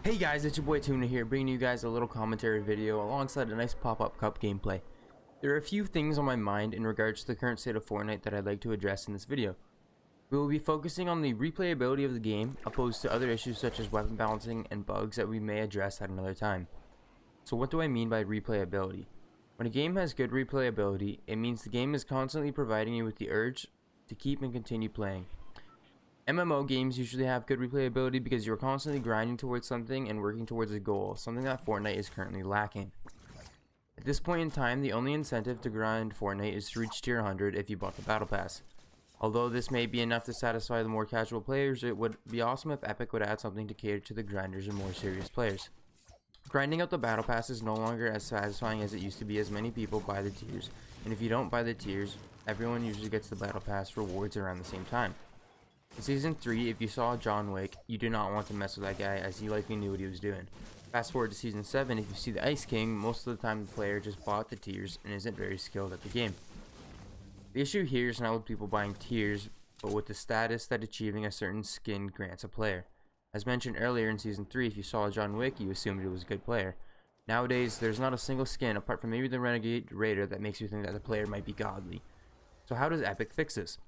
Hey guys, it's your boy Tuna here, bringing you guys a little commentary video alongside a nice pop-up cup gameplay. There are a few things on my mind in regards to the current state of Fortnite that I'd like to address in this video. We will be focusing on the replayability of the game, opposed to other issues such as weapon balancing and bugs that we may address at another time. So what do I mean by replayability? When a game has good replayability, it means the game is constantly providing you with the urge to keep and continue playing. MMO games usually have good replayability because you're constantly grinding towards something and working towards a goal, something that Fortnite is currently lacking. At this point in time, the only incentive to grind Fortnite is to reach tier 100 if you bought the battle pass. Although this may be enough to satisfy the more casual players, it would be awesome if Epic would add something to cater to the grinders and more serious players. Grinding out the battle pass is no longer as satisfying as it used to be, as many people buy the tiers, and if you don't buy the tiers, everyone usually gets the battle pass rewards around the same time. In Season 3, if you saw John Wick, you did not want to mess with that guy as he likely knew what he was doing. Fast forward to Season 7, if you see the Ice King, most of the time the player just bought the tiers and isn't very skilled at the game. The issue here is not with people buying tiers, but with the status that achieving a certain skin grants a player. As mentioned earlier in Season 3, if you saw John Wick, you assumed he was a good player. Nowadays, there's not a single skin, apart from maybe the Renegade Raider, that makes you think that the player might be godly. So how does Epic fix this?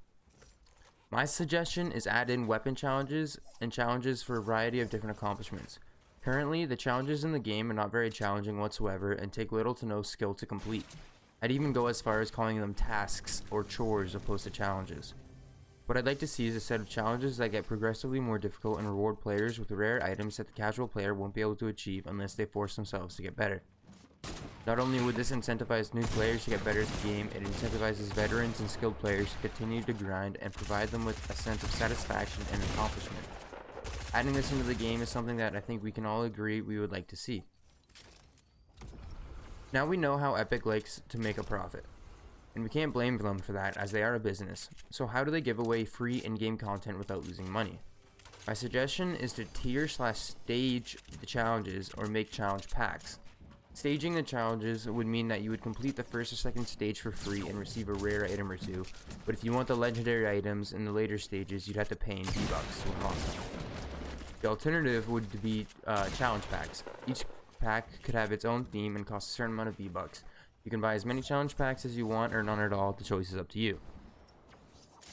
My suggestion is add in weapon challenges and challenges for a variety of different accomplishments. Currently, the challenges in the game are not very challenging whatsoever and take little to no skill to complete. I'd even go as far as calling them tasks or chores opposed to challenges. What I'd like to see is a set of challenges that get progressively more difficult and reward players with rare items that the casual player won't be able to achieve unless they force themselves to get better. Not only would this incentivize new players to get better at the game, it incentivizes veterans and skilled players to continue to grind and provide them with a sense of satisfaction and accomplishment. Adding this into the game is something that I think we can all agree we would like to see. Now we know how Epic likes to make a profit, and we can't blame them for that as they are a business. So how do they give away free in-game content without losing money? My suggestion is to tier/stage the challenges or make challenge packs. Staging the challenges would mean that you would complete the first or second stage for free and receive a rare item or two, but if you want the legendary items in the later stages, you'd have to pay in V-Bucks to unlock them. The alternative would be challenge packs. Each pack could have its own theme and cost a certain amount of V-Bucks. You can buy as many challenge packs as you want or none at all, the choice is up to you.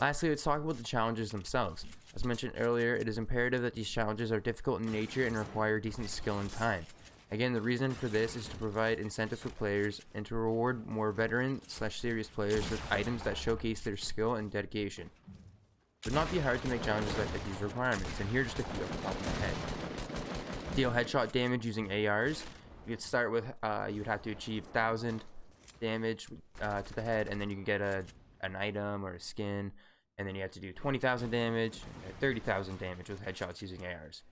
Lastly, let's talk about the challenges themselves. As mentioned earlier, it is imperative that these challenges are difficult in nature and require decent skill and time. Again, the reason for this is to provide incentive for players and to reward more veteran/serious players with items that showcase their skill and dedication. It would not be hard to make challenges that fit these requirements, and here are just a few off the top of my head. Deal headshot damage using ARs. You could start with, you would have to achieve 1,000 damage to the head, and then you can get an item or a skin, and then you have to do 20,000 damage, 30,000 damage with headshots using ARs.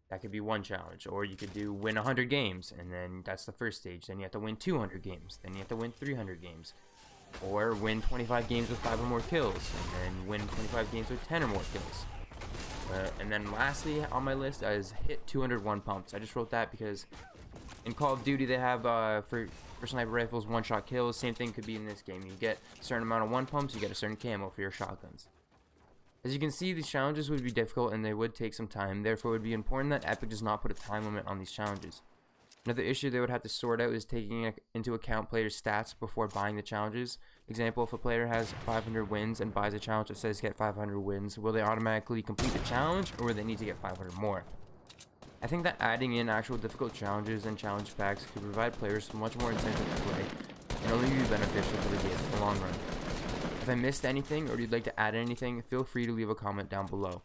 That could be one challenge. Or you could do win 100 games, and then that's the first stage. Then you have to win 200 games. Then you have to win 300 games. Or win 25 games with 5 or more kills, and then win 25 games with 10 or more kills. And then lastly on my list is hit 201 pumps. I just wrote that because in Call of Duty they have for sniper rifles one-shot kills. Same thing could be in this game. You get a certain amount of 1 pumps, you get a certain camo for your shotguns. As you can see, these challenges would be difficult and they would take some time, therefore it would be important that Epic does not put a time limit on these challenges. Another issue they would have to sort out is taking into account players' stats before buying the challenges. Example, if a player has 500 wins and buys a challenge that says get 500 wins, will they automatically complete the challenge or will they need to get 500 more? I think that adding in actual difficult challenges and challenge packs could provide players much more incentive to play and only be beneficial for the game in the long run. If I missed anything or you'd like to add anything, feel free to leave a comment down below.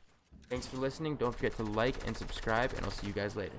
Thanks for listening, don't forget to like and subscribe, and I'll see you guys later.